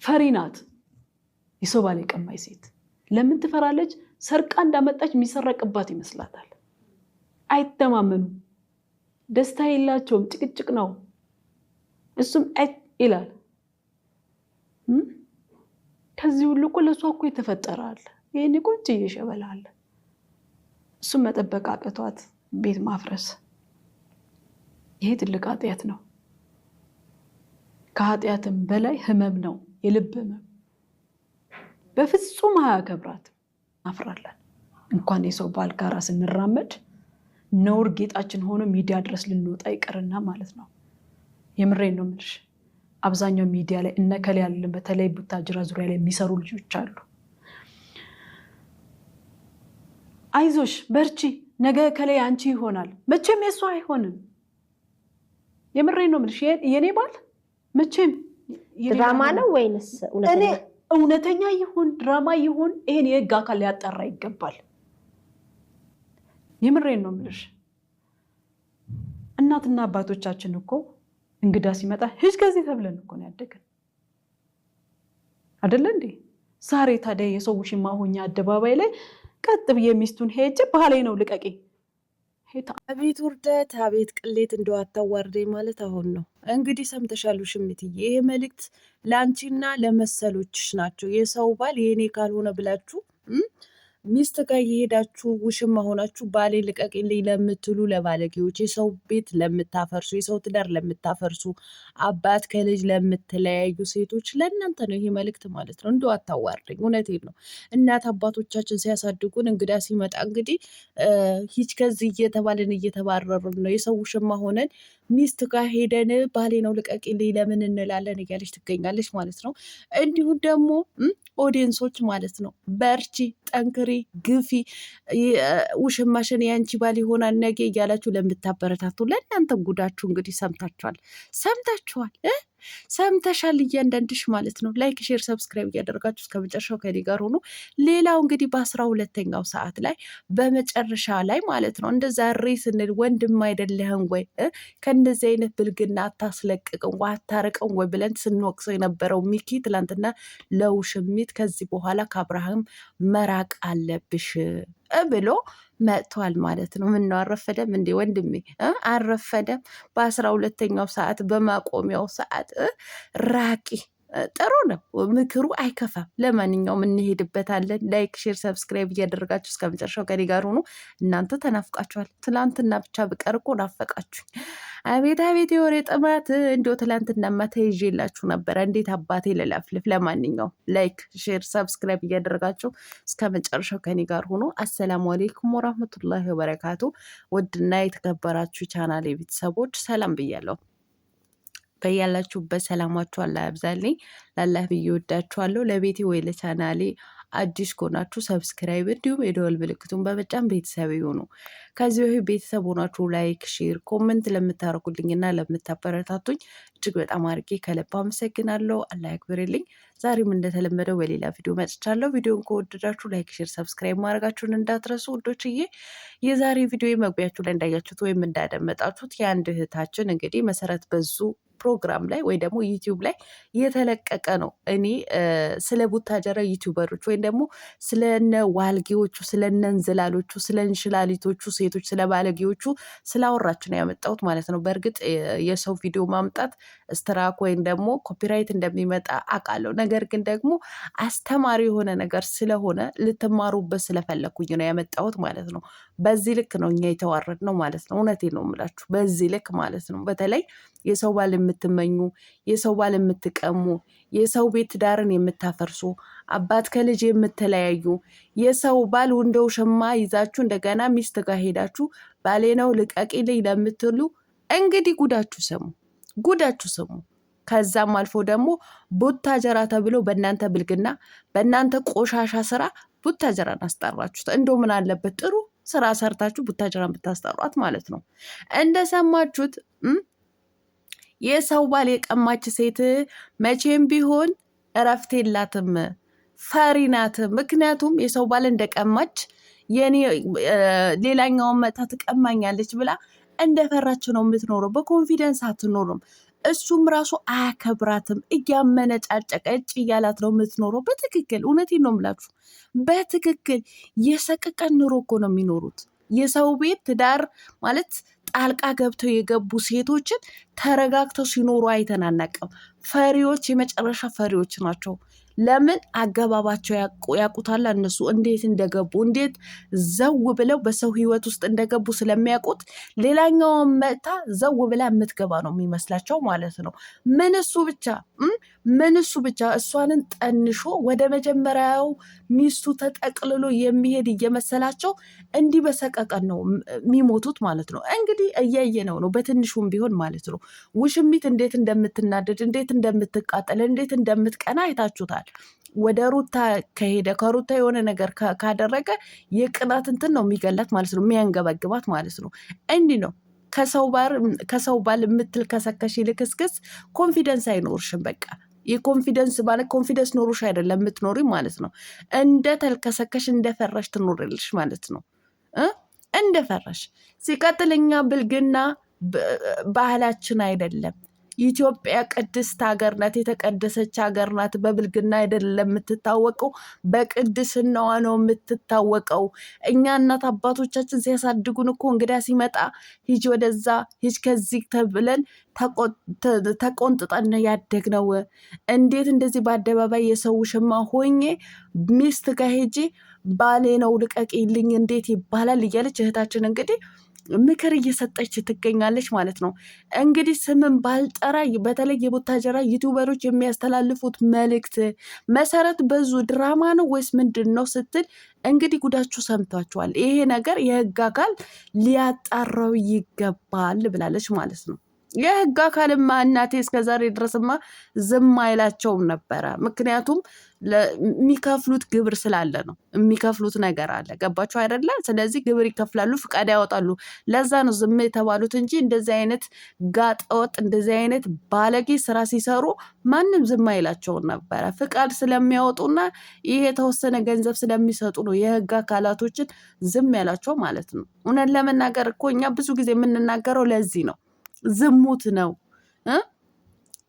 ፈሪ ናት። የሰው ባል የቀማች ሴት ለምን ትፈራለች? ሰርቃ እንዳመጣች የሚሰረቅባት ይመስላታል። አይተማመኑም። ደስታ የላቸውም። ጭቅጭቅ ነው። እሱም ይላል። ከዚህ ሁሉ እኮ ለሷ እኮ የተፈጠራል። ይሄኔ ቆንጆ እየሸበላል። እሱም መጠበቅ አቅቷት ቤት ማፍረስ። ይሄ ትልቅ ኃጢአት ነው። ከኃጢአትም በላይ ህመም ነው፣ የልብ ህመም። በፍጹም አያከብራትም። አፍራለን። እንኳን የሰው ባል ጋራ ስንራመድ ነውር ጌጣችን ሆኖ ሚዲያ ድረስ ልንወጣ ይቀርና ማለት ነው። የምሬን ነው የምልሽ። አብዛኛው ሚዲያ ላይ እነከለ ያለን በተለይ ቡታጅራ ዙሪያ ላይ የሚሰሩ ልጆች አሉ። አይዞሽ በርቺ፣ ነገ ከላይ አንቺ ይሆናል። መቼም የሷ አይሆንም። የምሬን ነው የምልሽ። የኔ ባል መቼም ድራማ ነው ወይንስ እውነተኛ ይሁን ድራማ ይሁን ይሄን የህግ አካል ሊያጣራ ይገባል። የምሬን ነው የምልሽ። እናትና አባቶቻችን እኮ እንግዳ ሲመጣ ሂጅ ከዚህ ተብለን እኮ ነው ያደገን አይደለ እንዴ? ዛሬ ታዲያ የሰው ውሽማ ሆኛ አደባባይ ላይ ቀጥ ብዬ ሚስቱን ሄጄ ባህሌ ነው ልቀቂ። አቤት ውርደት፣ አቤት ቅሌት፣ እንደው አታዋርደኝ ማለት አሁን ነው። እንግዲህ ሰምተሻል ውሽምትዬ። ይሄ መልእክት ለአንቺና ለመሰሎችሽ ናቸው። የሰው ባል የኔ ካልሆነ ብላችሁ ሚስት ጋር የሄዳችሁ ውሽማ ሆናችሁ ባሌ ልቀቅልኝ ለምትሉ ለባለጌዎች፣ የሰው ቤት ለምታፈርሱ፣ የሰው ትዳር ለምታፈርሱ፣ አባት ከልጅ ለምትለያዩ ሴቶች ለእናንተ ነው ይሄ መልእክት ማለት ነው። እንደው አታዋርደኝ። እውነቴን ነው። እናት አባቶቻችን ሲያሳድጉን እንግዳ ሲመጣ እንግዲህ ሂጅ ከዚህ እየተባልን እየተባረርን ነው። የሰው ውሽማ ሆነን ሚስት ጋር ሄደን ባሌ ነው ልቀቅልኝ ለምን እንላለን እያለች ትገኛለች ማለት ነው። እንዲሁም ደግሞ ኦዲየንሶች ማለት ነው በርቺ፣ ጠንክሪ፣ ግፊ፣ ውሽማሽን የአንቺ ባል ይሆናል ነገ እያላችሁ ለምታበረታቱ ለእናንተ ጉዳችሁ እንግዲህ ሰምተሻል እያንዳንድሽ ማለት ነው። ላይክ ሼር ሰብስክራይብ እያደረጋችሁ እስከ መጨረሻው ከኔ ጋር ሆኖ ሌላው እንግዲህ በ12ኛው ሰዓት ላይ በመጨረሻ ላይ ማለት ነው እንደዛ ሬ ስንል ወንድም አይደለህን ወይ ከእንደዚህ አይነት ብልግና አታስለቅቅን ወይ አታርቀን ወይ ብለን ስንወቅሰው የነበረው ሚኪ ትላንትና ለውሽሚት ከዚህ በኋላ ከአብርሃም መራቅ አለብሽ ብሎ መጥቷል ማለት ነው። ምነው አረፈደም እንዴ ወንድሜ? አረፈደም። በ12ኛው ሰዓት በማቆሚያው ሰዓት ራቂ። ጥሩ ነው፣ ምክሩ አይከፋም። ለማንኛውም እንሄድበታለን። ላይክ ሼር ሰብስክራይብ እያደረጋችሁ እስከ መጨረሻው ከኔ ጋር ሆኑ። እናንተ ተናፍቃችኋል። ትላንትና ብቻ ብቀር እኮ ናፈቃችሁኝ። አቤት አቤት የወሬ ጥማት። እንዲሁ ትላንትናማ ተይዤላችሁ ነበረ። እንዴት አባቴ ልለፍልፍ። ለማንኛውም ላይክ ሼር ሰብስክራይብ እያደረጋችሁ እስከ መጨረሻው ከኔ ጋር ሆኑ። አሰላሙ አሌይኩም ወራህመቱላሂ ወበረካቱ። ውድና የተከበራችሁ ቻናሌ ቤተሰቦች ሰላም ብያለሁ። በያላችሁበት ሰላማችሁ አላህ ያብዛልኝ። ላላህ ብዬ ወዳችኋለሁ። ለቤቴ ወይ ለቻናሌ አዲስ ከሆናችሁ ሰብስክራይብ እንዲሁም የደወል ምልክቱን በመጫን ቤተሰብ ይሁኑ። ከዚህ በፊት ቤተሰብ ሆናችሁ ላይክ ሼር ኮመንት ለምታደርጉልኝና ለምታበረታቱኝ እጅግ በጣም አድርጌ ከልብ አመሰግናለሁ። አላህ ያክብርልኝ። ዛሬም እንደተለመደው በሌላ ቪዲዮ መጥቻለሁ። ቪዲዮን ከወደዳችሁ ላይክ ሼር ሰብስክራይብ ማድረጋችሁን እንዳትረሱ ውዶችዬ። የዛሬ ቪዲዮ መግቢያችሁ ላይ እንዳያችሁት ወይም እንዳደመጣችሁት የአንድ እህታችን እንግዲህ መሰረት በዙ ፕሮግራም ላይ ወይ ደግሞ ዩቲዩብ ላይ የተለቀቀ ነው። እኔ ስለ ቡታጀራ ዩቲዩበሮች ወይም ደግሞ ስለነ ዋልጌዎቹ፣ ስለነ እንዝላሎቹ፣ ስለ እንሽላሊቶቹ ሴቶች፣ ስለ ባለጌዎቹ ስላወራችሁ ነው ያመጣሁት ማለት ነው። በእርግጥ የሰው ቪዲዮ ማምጣት ስትራክ ወይም ደግሞ ኮፒራይት እንደሚመጣ አውቃለሁ። ነገር ግን ደግሞ አስተማሪ የሆነ ነገር ስለሆነ ልትማሩበት ስለፈለኩኝ ነው ያመጣሁት ማለት ነው። በዚህ ልክ ነው እኛ የተዋረድ ነው ማለት ነው። እውነቴን ነው የምላችሁ፣ በዚህ ልክ ማለት ነው። በተለይ የሰው ባል የምትመኙ፣ የሰው ባል የምትቀሙ፣ የሰው ቤት ዳርን የምታፈርሱ፣ አባት ከልጅ የምትለያዩ፣ የሰው ባል እንደ ውሽማ ይዛችሁ እንደገና ሚስት ጋር ሄዳችሁ ባሌ ነው ልቀቂልኝ ለምትሉ እንግዲህ ጉዳችሁ ስሙ። ከዛም አልፎ ደግሞ ቡታጀራ ተብሎ በእናንተ ብልግና በእናንተ ቆሻሻ ስራ ቡታጀራን አስጠራችሁት። እንደው ምን አለበት ጥሩ ስራ ሰርታችሁ ቡታጀራን ብታስጠሯት ማለት ነው። እንደሰማችሁት የሰው ባል የቀማች ሴት መቼም ቢሆን እረፍት የላትም፣ ፈሪ ናት። ምክንያቱም የሰው ባል እንደቀማች ሌላኛውን መታ ትቀማኛለች ብላ እንደፈራች ነው የምትኖረው። በኮንፊደንስ አትኖርም። እሱም ራሱ አያከብራትም። እያመነጫጨቀ እጭ እያላት ነው የምትኖረው። በትክክል እውነቴን ነው የምላችሁ። በትክክል የሰቀቀን ኑሮ እኮ ነው የሚኖሩት። የሰው ቤት ትዳር ማለት ጣልቃ ገብተው የገቡ ሴቶችን ተረጋግተው ሲኖሩ አይተናናቅም። ፈሪዎች፣ የመጨረሻ ፈሪዎች ናቸው። ለምን አገባባቸው ያውቁታል። እነሱ እንዴት እንደገቡ እንዴት ዘው ብለው በሰው ህይወት ውስጥ እንደገቡ ስለሚያውቁት ሌላኛውን መታ ዘው ብላ የምትገባ ነው የሚመስላቸው ማለት ነው። ምን እሱ ብቻ እሷንን ጠንሾ ወደ መጀመሪያው ሚስቱ ተጠቅልሎ የሚሄድ እየመሰላቸው እንዲህ በሰቀቀን ነው የሚሞቱት ማለት ነው። እንግዲህ እያየነው ነው በትንሹም ቢሆን ማለት ነው። ውሽሚት እንዴት እንደምትናደድ እንዴት እንደምትቃጠል እንዴት እንደምትቀና አይታችሁታል። ወደ ሩታ ከሄደ ከሩታ የሆነ ነገር ካደረገ የቅናት እንትን ነው የሚገላት ማለት ነው፣ የሚያንገበግባት ማለት ነው። እንዲህ ነው ከሰው ባል የምትል ከሰከሽ ልክስክስ ኮንፊደንስ አይኖርሽም። በቃ የኮንፊደንስ ማለት ኮንፊደንስ ኖሮሽ አይደለም የምትኖሪ ማለት ነው። እንደ ተልከሰከሽ እንደፈራሽ ትኖርልሽ ማለት ነው። እንደፈራሽ ሲቀጥል እኛ ብልግና ባህላችን አይደለም። ኢትዮጵያ ቅድስት ሀገር ናት፣ የተቀደሰች ሀገር ናት። በብልግና አይደለም የምትታወቀው፣ በቅድስናዋ ነው የምትታወቀው። እኛ እናት አባቶቻችን ሲያሳድጉን እኮ እንግዳ ሲመጣ ሂጅ ወደዛ ሂጅ ከዚህ ተብለን ተቆንጥጠን ያደግነው። እንዴት እንደዚህ በአደባባይ የሰው ሽማ ሆኜ ሚስት ጋር ሄጄ ባሌ ነው ልቀቂልኝ እንዴት ይባላል እያለች እህታችን እንግዲህ ምክር እየሰጠች ትገኛለች ማለት ነው። እንግዲህ ስምን ባልጠራ በተለይ የቡታጀራ ዩቱበሮች የሚያስተላልፉት መልእክት መሰረት በዙ ድራማ ነው ወይስ ምንድን ነው ስትል እንግዲህ ጉዳችሁ ሰምቷችኋል። ይሄ ነገር የህግ አካል ሊያጣራው ይገባል ብላለች ማለት ነው። የህግ አካልማ እናቴ እስከዛሬ ድረስማ ዝም አይላቸውም ነበረ። ምክንያቱም የሚከፍሉት ግብር ስላለ ነው። የሚከፍሉት ነገር አለ። ገባችሁ አይደለ? ስለዚህ ግብር ይከፍላሉ፣ ፍቃድ ያወጣሉ። ለዛ ነው ዝም የተባሉት እንጂ እንደዚህ አይነት ጋጠወጥ እንደዚህ አይነት ባለጌ ስራ ሲሰሩ ማንም ዝም አይላቸውም ነበረ። ፍቃድ ስለሚያወጡና ይሄ የተወሰነ ገንዘብ ስለሚሰጡ ነው የህግ አካላቶችን ዝም ያላቸው ማለት ነው። እውነት ለመናገር እኮ እኛ ብዙ ጊዜ የምንናገረው ለዚህ ነው። ዝሙት ነው።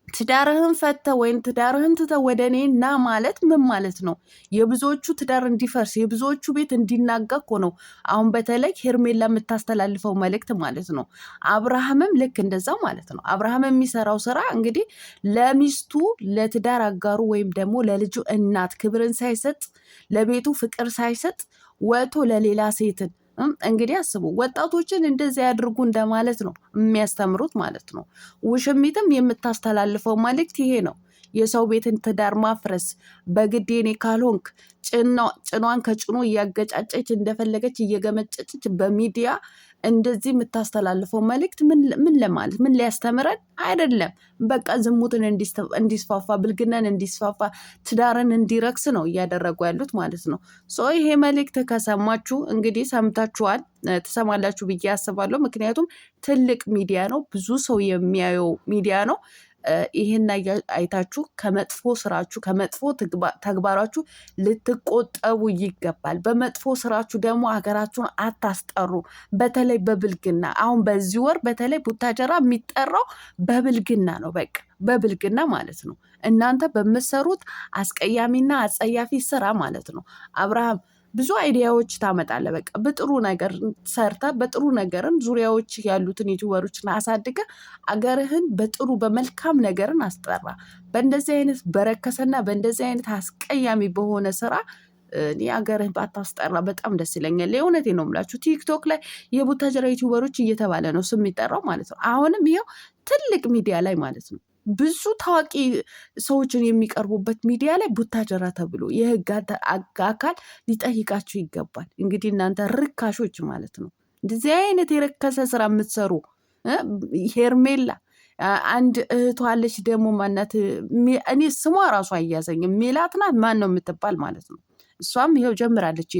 ትዳርህን ፈተ ወይም ትዳርህን ትተ ወደ እኔ ና ማለት ምን ማለት ነው? የብዙዎቹ ትዳር እንዲፈርስ የብዙዎቹ ቤት እንዲናጋ እኮ ነው። አሁን በተለይ ሄርሜላ የምታስተላልፈው መልእክት ማለት ነው። አብርሃምም ልክ እንደዛው ማለት ነው። አብርሃም የሚሰራው ስራ እንግዲህ ለሚስቱ ለትዳር አጋሩ ወይም ደግሞ ለልጁ እናት ክብርን ሳይሰጥ ለቤቱ ፍቅር ሳይሰጥ ወጥቶ ለሌላ ሴትን እንግዲህ አስቡ። ወጣቶችን እንደዚህ ያድርጉ እንደማለት ነው የሚያስተምሩት ማለት ነው። ውሽሚትም የምታስተላልፈው መልእክት ይሄ ነው። የሰው ቤትን ትዳር ማፍረስ በግድ የኔ ካልሆንክ ጭኗን ከጭኑ እያገጫጨች እንደፈለገች እየገመጨጨች በሚዲያ እንደዚህ የምታስተላልፈው መልእክት ምን ለማለት ምን ሊያስተምረን አይደለም። በቃ ዝሙትን እንዲስፋፋ ብልግናን እንዲስፋፋ ትዳርን እንዲረክስ ነው እያደረጉ ያሉት ማለት ነው። ይሄ መልእክት ከሰማችሁ እንግዲህ ሰምታችኋል፣ ትሰማላችሁ ብዬ አስባለሁ። ምክንያቱም ትልቅ ሚዲያ ነው፣ ብዙ ሰው የሚያየው ሚዲያ ነው። ይሄን አይታችሁ ከመጥፎ ስራችሁ ከመጥፎ ተግባራችሁ ልትቆጠቡ ይገባል። በመጥፎ ስራችሁ ደግሞ ሀገራችሁን አታስጠሩ። በተለይ በብልግና አሁን በዚህ ወር በተለይ ቡታጀራ የሚጠራው በብልግና ነው። በቃ በብልግና ማለት ነው። እናንተ በምትሰሩት አስቀያሚና አጸያፊ ስራ ማለት ነው። አብርሃም ብዙ አይዲያዎች ታመጣለህ። በቃ በጥሩ ነገር ሰርታ በጥሩ ነገርን ዙሪያዎች ያሉትን ዩቲዩበሮችን አሳድገ አገርህን በጥሩ በመልካም ነገርን አስጠራ። በእንደዚህ አይነት በረከሰና በእንደዚህ አይነት አስቀያሚ በሆነ ስራ እኔ አገርህን ባታስጠራ በጣም ደስ ይለኛል። የእውነቴ ነው የምላችሁ። ቲክቶክ ላይ የቡታጀራ ዩቲዩበሮች እየተባለ ነው ስም የሚጠራው ማለት ነው። አሁንም ይኸው ትልቅ ሚዲያ ላይ ማለት ነው ብዙ ታዋቂ ሰዎችን የሚቀርቡበት ሚዲያ ላይ ቡታጀራ ተብሎ የህግ አካል ሊጠይቃችሁ ይገባል። እንግዲህ እናንተ ርካሾች ማለት ነው እንደዚህ አይነት የረከሰ ስራ የምትሰሩ ሄርሜላ አንድ እህቷ አለች ደግሞ ማናት? እኔ ስሟ ራሱ አያዘኝም። ሜላት ናት ማን ነው የምትባል ማለት ነው። እሷም ይኸው ጀምራለች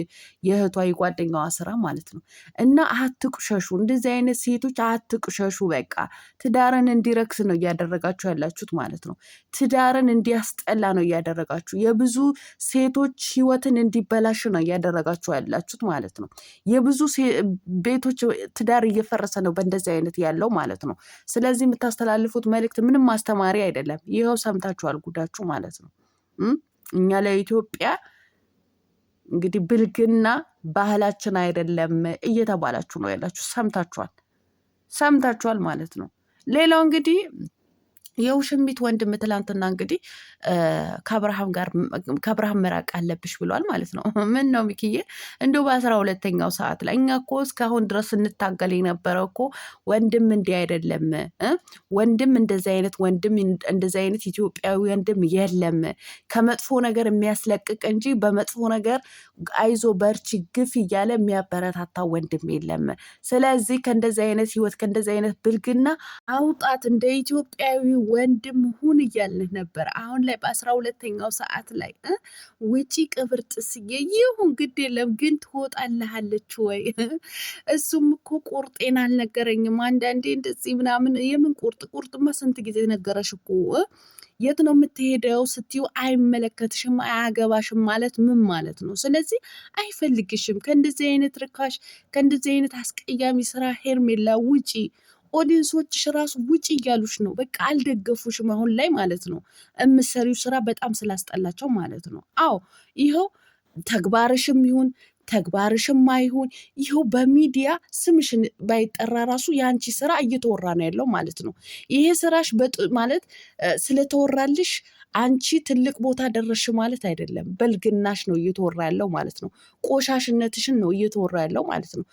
የእህቷ የጓደኛዋ ስራ ማለት ነው። እና አትቁሸሹ፣ እንደዚህ አይነት ሴቶች አትቁሸሹ። በቃ ትዳርን እንዲረክስ ነው እያደረጋችሁ ያላችሁት ማለት ነው። ትዳርን እንዲያስጠላ ነው እያደረጋችሁ፣ የብዙ ሴቶች ህይወትን እንዲበላሽ ነው እያደረጋችሁ ያላችሁት ማለት ነው። የብዙ ቤቶች ትዳር እየፈረሰ ነው በእንደዚህ አይነት ያለው ማለት ነው። ስለዚህ የምታስተላልፉት መልእክት ምንም ማስተማሪ አይደለም። ይኸው ሰምታችኋል ጉዳችሁ ማለት ነው። እኛ ለኢትዮጵያ እንግዲህ ብልግና ባህላችን አይደለም እየተባላችሁ ነው ያላችሁ። ሰምታችኋል ማለት ነው። ሌላው እንግዲህ የውሽሚት ወንድም ትላንትና እንግዲህ ከአብርሃም መራቅ አለብሽ ብሏል ማለት ነው። ምን ነው ሚኪዬ፣ እንደው በ12ኛው ሰዓት ላይ እኛ እኮ እስካሁን ድረስ እንታገል የነበረው እኮ ወንድም እንዲህ አይደለም፣ ወንድም እንደዚህ አይነት ኢትዮጵያዊ ወንድም የለም፣ ከመጥፎ ነገር የሚያስለቅቅ እንጂ በመጥፎ ነገር አይዞ በርቺ ግፍ እያለ የሚያበረታታ ወንድም የለም። ስለዚህ ከእንደዚህ አይነት ህይወት ከእንደዚህ አይነት ብልግና አውጣት፣ እንደ ኢትዮጵያዊ ወንድም ሁን እያልን ነበር። አሁን ላይ በ12ኛው ሰዓት ላይ ውጪ ቅብር ጥስዬ ይሁን ግድ የለም ግን ትወጣልሃለች ወይ? እሱም እኮ ቁርጤን አልነገረኝም። አንዳንዴ እንደዚህ ምናምን የምን ቁርጥማ ስንት ጊዜ ነገረሽ እኮ የት ነው የምትሄደው ስትዩ አይመለከትሽም አያገባሽም ማለት ምን ማለት ነው? ስለዚህ አይፈልግሽም። ከእንደዚህ አይነት ርካሽ ከእንደዚህ አይነት አስቀያሚ ስራ ሄርሜላ ውጪ። ኦዲየንሶችሽ ራሱ ውጪ እያሉሽ ነው። በቃ አልደገፉሽም አሁን ላይ ማለት ነው። እምትሰሪው ስራ በጣም ስላስጠላቸው ማለት ነው። አዎ ይኸው ተግባርሽም ይሁን ተግባርሽም አይሁን ይኸው በሚዲያ ስምሽን ባይጠራ ራሱ የአንቺ ስራ እየተወራ ነው ያለው ማለት ነው። ይሄ ስራሽ ማለት ስለተወራልሽ አንቺ ትልቅ ቦታ ደረሽ ማለት አይደለም። በልግናሽ ነው እየተወራ ያለው ማለት ነው። ቆሻሽነትሽን ነው እየተወራ ያለው ማለት ነው።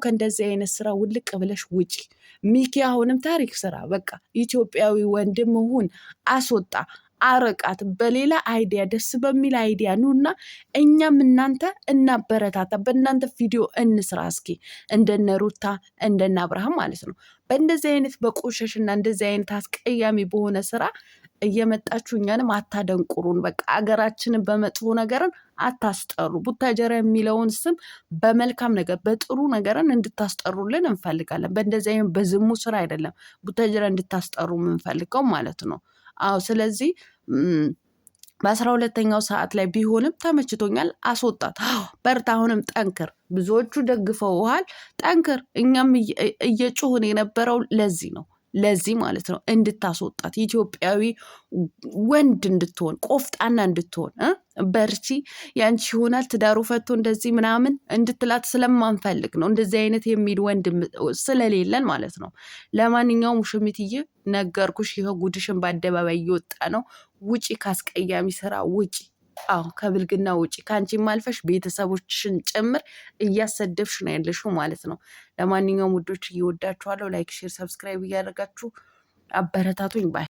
ከእንደዚህ አይነት ስራ ውልቅ ብለሽ ውጪ። ሚኪ አሁንም ታሪክ ስራ። በቃ ኢትዮጵያዊ ወንድም ሁን፣ አስወጣ፣ አረቃት። በሌላ አይዲያ ደስ በሚል አይዲያ ኑና እኛም እናንተ እናበረታታ፣ በእናንተ ቪዲዮ እንስራ እስኪ እንደነ ሩታ እንደነ አብርሃም ማለት ነው። በእንደዚህ አይነት በቆሸሽና እንደዚህ አይነት አስቀያሚ በሆነ ስራ እየመጣችሁ እኛንም አታደንቁሩን። በቃ አገራችንን በመጥፎ ነገርን አታስጠሩ። ቡታጀራ የሚለውን ስም በመልካም ነገር በጥሩ ነገርን እንድታስጠሩልን እንፈልጋለን። በእንደዚህ አይነት በዝሙ ስራ አይደለም ቡታጀራ እንድታስጠሩ የምንፈልገው ማለት ነው። አዎ ስለዚህ በ12ኛው ሰዓት ላይ ቢሆንም ተመችቶኛል። አስወጣት፣ በርታ፣ አሁንም ጠንክር። ብዙዎቹ ደግፈውሃል፣ ጠንክር። እኛም እየጮህን የነበረው ለዚህ ማለት ነው እንድታስወጣት፣ ኢትዮጵያዊ ወንድ እንድትሆን፣ ቆፍጣና እንድትሆን፣ በርቺ ያንቺ ይሆናል ትዳሩ ፈቶ እንደዚህ ምናምን እንድትላት ስለማንፈልግ ነው። እንደዚህ አይነት የሚል ወንድ ስለሌለን ማለት ነው። ለማንኛውም ውሽሚትዬ ነገርኩሽ፣ ይኸው ጉድሽን በአደባባይ እየወጣ ነው። ውጪ፣ ካስቀያሚ ስራ ውጪ። አዎ ከብልግና ውጪ። ከአንቺም አልፈሽ ቤተሰቦችሽን ጭምር እያሰደብሽ ነው ያለሽው ማለት ነው። ለማንኛውም ውዶች እየወዳችኋለሁ። ላይክ፣ ሼር፣ ሰብስክራይብ እያደረጋችሁ አበረታቱኝ ባይ